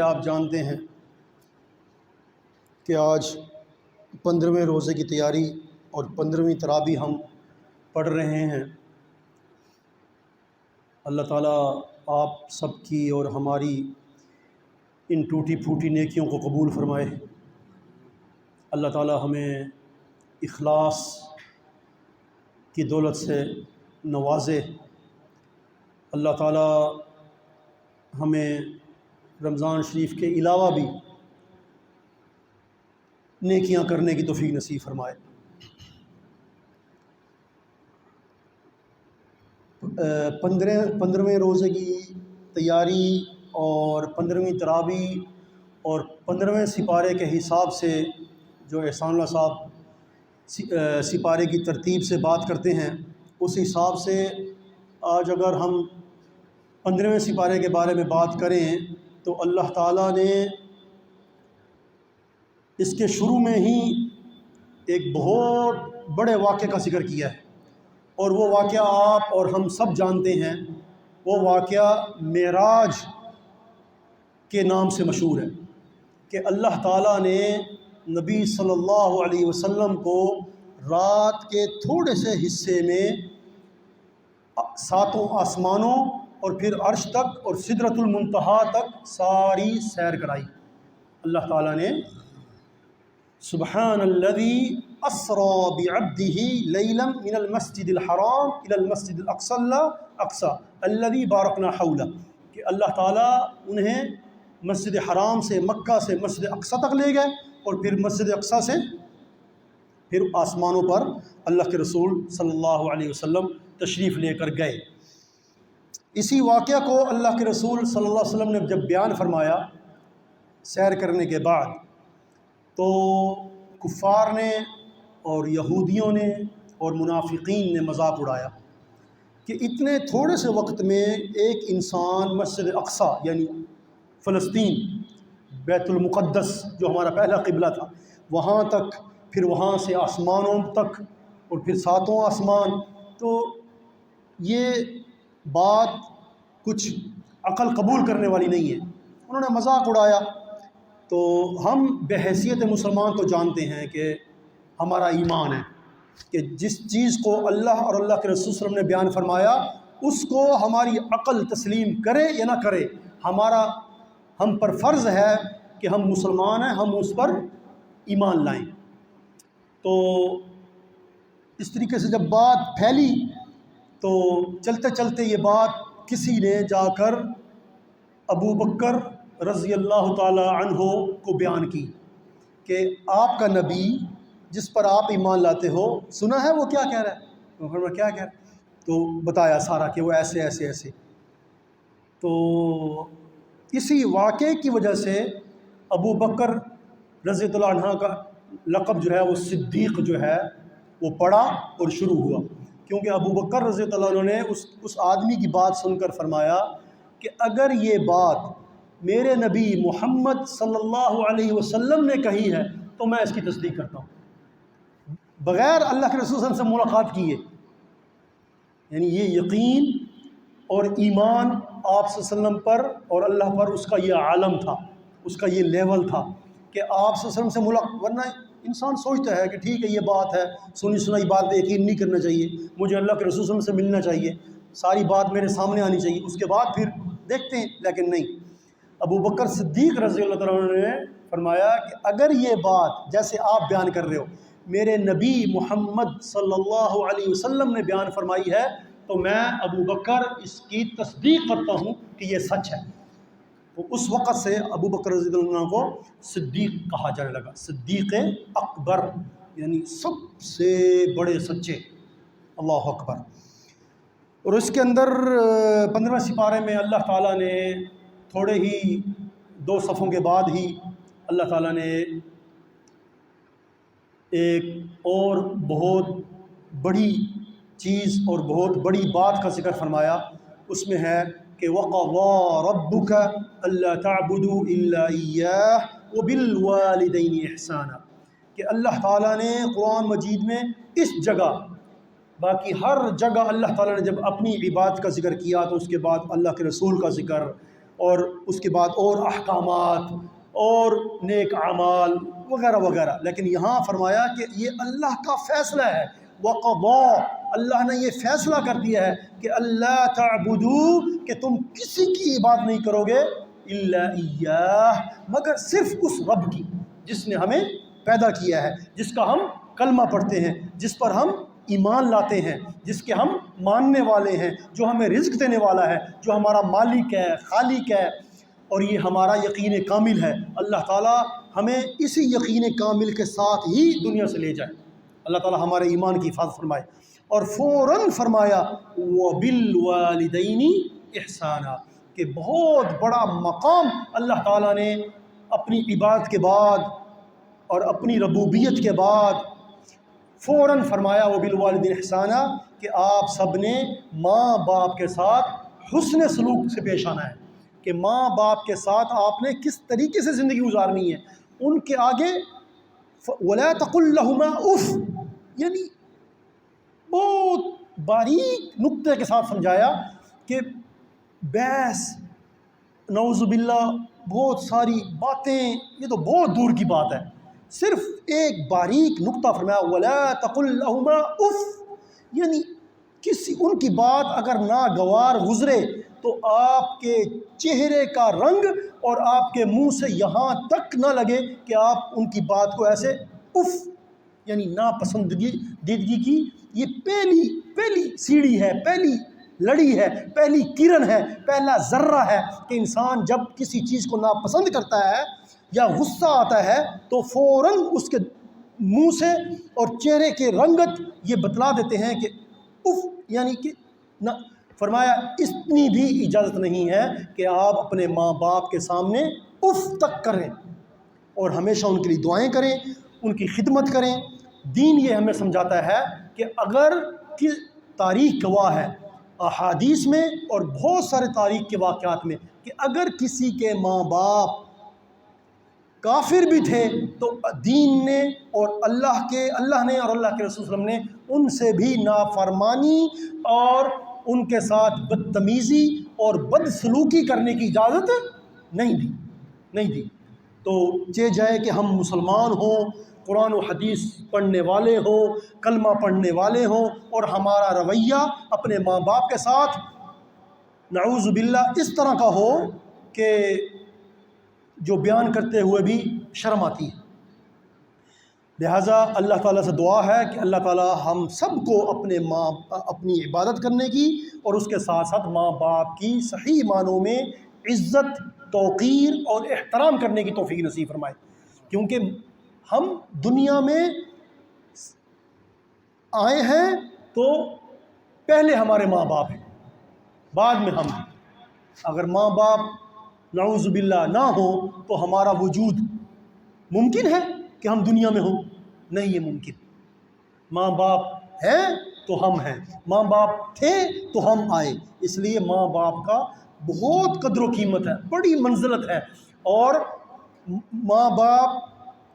آپ جانتے ہیں کہ آج 15ویں روزے کی تیاری اور 15ویں تراویح ہم پڑھ رہے ہیں۔ اللہ تعالیٰ آپ سب کی اور ہماری ان ٹوٹی پھوٹی نیکیوں کو قبول فرمائے۔ اللہ تعالیٰ ہمیں اخلاص کی دولت سے نوازے۔ اللہ تعالیٰ ہمیں رمضان شریف کے علاوہ بھی نیکیاں کرنے کی توفیق نصیب فرمائے۔ 15ویں روزے کی تیاری اور 15ویں تراویح اور 15ویں سپارے کے حساب سے جو احسان اللہ صاحب سپارے کی ترتیب سے بات کرتے ہیں، اس حساب سے آج اگر ہم 15ویں سپارے کے بارے میں بات کریں تو اللہ تعالیٰ نے اس کے شروع میں ہی ایک بہت بڑے واقعے کا ذکر کیا ہے، اور وہ واقعہ آپ اور ہم سب جانتے ہیں۔ وہ واقعہ معراج کے نام سے مشہور ہے کہ اللہ تعالیٰ نے نبی صلی اللہ علیہ وسلم کو رات کے تھوڑے سے حصے میں 7 آسمانوں اور پھر عرش تک اور سدرۃ المنتہا تک ساری سیر کرائی۔ اللہ تعالیٰ نے سبحان الذی اسری بعبدہ لیلا من المسجد الحرام الی المسجد الاقصی الذی بارکنا حولہ، کہ اللہ تعالیٰ انہیں مسجد حرام سے، مکہ سے مسجد اقصی تک لے گئے، اور پھر مسجد اقصی سے پھر آسمانوں پر اللہ کے رسول صلی اللہ علیہ وسلم تشریف لے کر گئے۔ اسی واقعہ کو اللہ کے رسول صلی اللہ علیہ وسلم نے جب بیان فرمایا سیر کرنے کے بعد، تو کفار نے اور یہودیوں نے اور منافقین نے مذاق اڑایا کہ اتنے تھوڑے سے وقت میں ایک انسان مسجد اقصی یعنی فلسطین، بیت المقدس جو ہمارا پہلا قبلہ تھا، وہاں تک، پھر وہاں سے آسمانوں تک اور پھر 7 آسمان، تو یہ بات کچھ عقل قبول کرنے والی نہیں ہے۔ انہوں نے مذاق اڑایا۔ تو ہم بحیثیت مسلمان تو جانتے ہیں کہ ہمارا ایمان ہے کہ جس چیز کو اللہ اور اللہ کے رسول صلی اللہ علیہ وسلم نے بیان فرمایا اس کو ہماری عقل تسلیم کرے یا نہ کرے، ہم پر فرض ہے کہ ہم مسلمان ہیں، ہم اس پر ایمان لائیں۔ تو اس طریقے سے جب بات پھیلی تو چلتے چلتے یہ بات کسی نے جا کر ابو بکر رضی اللہ تعالی عنہ کو بیان کی کہ آپ کا نبی جس پر آپ ایمان لاتے ہو، سنا ہے وہ کیا کہہ رہا ہے؟ تو فرمایا کیا کہہ رہا ہے؟ تو بتایا سارا کہ وہ ایسے ایسے ایسے۔ تو اسی واقعے کی وجہ سے ابو بکر رضی اللہ عنہ کا لقب جو ہے وہ صدیق جو ہے وہ پڑا اور شروع ہوا، کیونکہ ابو بکر رضی اللہ عنہ نے اس آدمی کی بات سن کر فرمایا کہ اگر یہ بات میرے نبی محمد صلی اللہ علیہ وسلم نے کہی ہے تو میں اس کی تصدیق کرتا ہوں، بغیر اللہ کے رسول صلی اللہ علیہ وسلم سے ملاقات کیے۔ یعنی یہ یقین اور ایمان آپ صلی اللہ علیہ وسلم پر اور اللہ پر اس کا یہ عالم تھا، اس کا یہ لیول تھا کہ آپ صلی اللہ علیہ وسلم سے ملاقات، ورنہ انسان سوچتا ہے کہ ٹھیک ہے یہ بات ہے، سنی سنائی بات پہ یقین نہیں کرنا چاہیے، مجھے اللہ کے رسول صلی اللہ علیہ وسلم سے ملنا چاہیے، ساری بات میرے سامنے آنی چاہیے، اس کے بعد پھر دیکھتے ہیں، لیکن نہیں۔ ابو بکر صدیق رضی اللہ تعالیٰ عنہ نے فرمایا کہ اگر یہ بات جیسے آپ بیان کر رہے ہو میرے نبی محمد صلی اللہ علیہ وسلم نے بیان فرمائی ہے تو میں ابو بکر اس کی تصدیق کرتا ہوں کہ یہ سچ ہے۔ تو اس وقت سے ابو بکر رضی اللہ عنہ کو صدیق کہا جانے لگا، صدیق اکبر، یعنی سب سے بڑے سچے۔ اللہ اکبر۔ اور اس کے اندر 15ویں سپارے میں اللہ تعالیٰ نے تھوڑے ہی 2 صفوں کے بعد ہی اللہ تعالیٰ نے ایک اور بہت بڑی چیز اور بہت بڑی بات کا ذکر فرمایا۔ اس میں ہے کہ وَقَضَىٰ رَبُّكَ أَلَّا تَعْبُدُوا إِلَّا إِيَّاهُ وَبِالْوَالِدَيْنِ إِحْسَانًا، کہ اللہ تعالیٰ نے قرآن مجید میں اس جگہ، باقی ہر جگہ اللہ تعالیٰ نے جب اپنی عبادت کا ذکر کیا تو اس کے بعد اللہ کے رسول کا ذکر اور اس کے بعد اور احکامات اور نیک اعمال وغیرہ وغیرہ، لیکن یہاں فرمایا کہ یہ اللہ کا فیصلہ ہے، وَقَضَىٰ، اللہ نے یہ فیصلہ کر دیا ہے کہ اللہ تعبدوا، کہ تم کسی کی عبادت نہیں کرو گے الا ایاہ، مگر صرف اس رب کی جس نے ہمیں پیدا کیا ہے، جس کا ہم کلمہ پڑھتے ہیں، جس پر ہم ایمان لاتے ہیں، جس کے ہم ماننے والے ہیں، جو ہمیں رزق دینے والا ہے، جو ہمارا مالک ہے، خالق ہے، اور یہ ہمارا یقین کامل ہے۔ اللہ تعالیٰ ہمیں اسی یقین کامل کے ساتھ ہی دنیا سے لے جائے، اللہ تعالیٰ ہمارے ایمان کی حفاظت فرمائے۔ اور فوراً فرمایا وَبِالْوَالِدَيْنِ إِحْسَانًا، کہ بہت بڑا مقام اللہ تعالیٰ نے اپنی عبادت کے بعد اور اپنی ربوبیت کے بعد فوراً فرمایا وَبِالْوَالِدَيْنِ إِحْسَانًا، کہ آپ سب نے ماں باپ کے ساتھ حسن سلوک سے پیش آنا ہے، کہ ماں باپ کے ساتھ آپ نے کس طریقے سے زندگی گزارنی ہے۔ ان کے آگے وَلَا تَقُلْ لَهُمَا اُف، یعنی بہت باریک نقطے کے ساتھ سمجھایا کہ بحث، نعوذ باللہ، بہت ساری باتیں، یہ تو بہت دور کی بات ہے، صرف ایک باریک نقطہ فرمایا وَلَا تَقُلْ لَهُمَا اُف، یعنی کسی ان کی بات اگر ناگوار گزرے تو آپ کے چہرے کا رنگ اور آپ کے منہ سے یہاں تک نہ لگے کہ آپ ان کی بات کو ایسے اف، یعنی ناپسندیدگی کی یہ پہلی سیڑھی ہے، پہلی لڑی ہے، پہلی کرن ہے، پہلا ذرہ ہے کہ انسان جب کسی چیز کو ناپسند کرتا ہے یا غصہ آتا ہے تو فوراً اس کے منہ سے اور چہرے کے رنگت یہ بتلا دیتے ہیں کہ اف، یعنی کہ نہ، فرمایا اتنی بھی اجازت نہیں ہے کہ آپ اپنے ماں باپ کے سامنے اف تک کریں، اور ہمیشہ ان کے لیے دعائیں کریں، ان کی خدمت کریں۔ دین یہ ہمیں سمجھاتا ہے کہ اگر کہ تاریخ گواہ ہے احادیث میں اور بہت سارے تاریخ کے واقعات میں کہ اگر کسی کے ماں باپ کافر بھی تھے تو دین نے اور اللہ نے اور اللہ کے رسول صلی اللہ علیہ وسلم نے ان سے بھی نافرمانی اور ان کے ساتھ بدتمیزی اور بدسلوکی کرنے کی اجازت نہیں دی۔ تو چہ جائے کہ ہم مسلمان ہوں، قرآن و حدیث پڑھنے والے ہوں، کلمہ پڑھنے والے ہوں، اور ہمارا رویہ اپنے ماں باپ کے ساتھ نعوذ باللہ اس طرح کا ہو کہ جو بیان کرتے ہوئے بھی شرم آتی ہے۔ لہٰذا اللہ تعالیٰ سے دعا ہے کہ اللہ تعالیٰ ہم سب کو اپنی عبادت کرنے کی اور اس کے ساتھ ساتھ ماں باپ کی صحیح معنوں میں عزت، توقیر اور احترام کرنے کی توفیق نصیب فرمائے، کیونکہ ہم دنیا میں آئے ہیں تو پہلے ہمارے ماں باپ ہیں، بعد میں ہم ہیں۔ اگر ماں باپ نعوذ باللہ نہ ہو تو ہمارا وجود ممکن ہے کہ ہم دنیا میں ہوں؟ نہیں، یہ ممکن۔ ماں باپ ہیں تو ہم ہیں، ماں باپ تھے تو ہم آئے، اس لیے ماں باپ کا بہت قدر و قیمت ہے، بڑی منزلت ہے، اور ماں باپ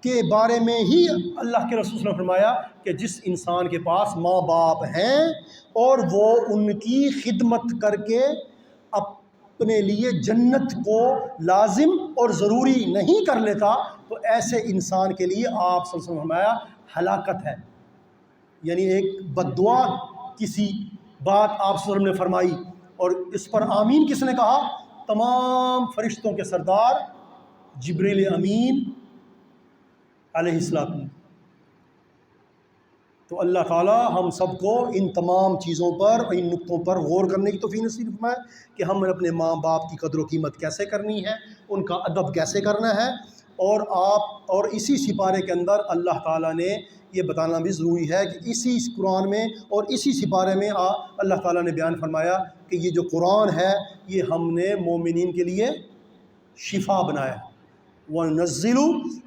کے بارے میں ہی اللہ کے رسول نے فرمایا کہ جس انسان کے پاس ماں باپ ہیں اور وہ ان کی خدمت کر کے اپنے لیے جنت کو لازم اور ضروری نہیں کر لیتا تو ایسے انسان کے لیے آپ صلی اللہ علیہ وسلم نے فرمایا ہلاکت ہے، یعنی ایک بد دعا کسی بات آپ صلی اللہ علیہ وسلم نے فرمائی، اور اس پر آمین کس نے کہا؟ تمام فرشتوں کے سردار جبریل امین علیہ السلام۔ تو اللہ تعالیٰ ہم سب کو ان تمام چیزوں پر، ان نقطوں پر غور کرنے کی توفیق نصیب فرمائے کہ ہم اپنے ماں باپ کی قدر و قیمت کیسے کرنی ہے، ان کا ادب کیسے کرنا ہے، اور اسی سپارے کے اندر اللہ تعالیٰ نے یہ بتانا بھی ضروری ہے کہ اسی قرآن میں اور اسی سپارے میں اللہ تعالیٰ نے بیان فرمایا کہ یہ جو قرآن ہے یہ ہم نے مومنین کے لیے شفا بنایا ہے۔ وَنُنَزِّلُ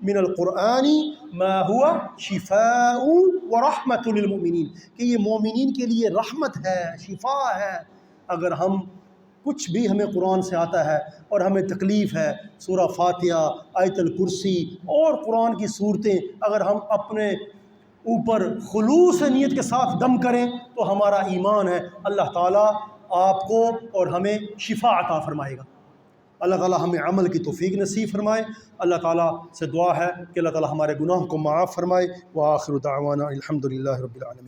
مِنَ الْقُرْآنِ مَا هُوَ شِفَاءٌ وَرَحْمَةٌ لِلْمُؤْمِنِينَ، کہ یہ مومنین کے لیے رحمت ہے، شفا ہے۔ اگر ہم کچھ بھی ہمیں قرآن سے آتا ہے اور ہمیں تکلیف ہے، سورہ فاتحہ، آیت الکرسی اور قرآن کی صورتیں اگر ہم اپنے اوپر خلوص نیت کے ساتھ دم کریں تو ہمارا ایمان ہے اللہ تعالیٰ آپ کو اور ہمیں شفا عطا فرمائے گا۔ اللہ تعالیٰ ہمیں عمل کی توفیق نصیب فرمائے. اللہ تعالیٰ سے دعا ہے کہ اللہ تعالیٰ ہمارے گناہ کو معاف فرمائے. وآخر دعوانا الحمد للہ رب العالمین.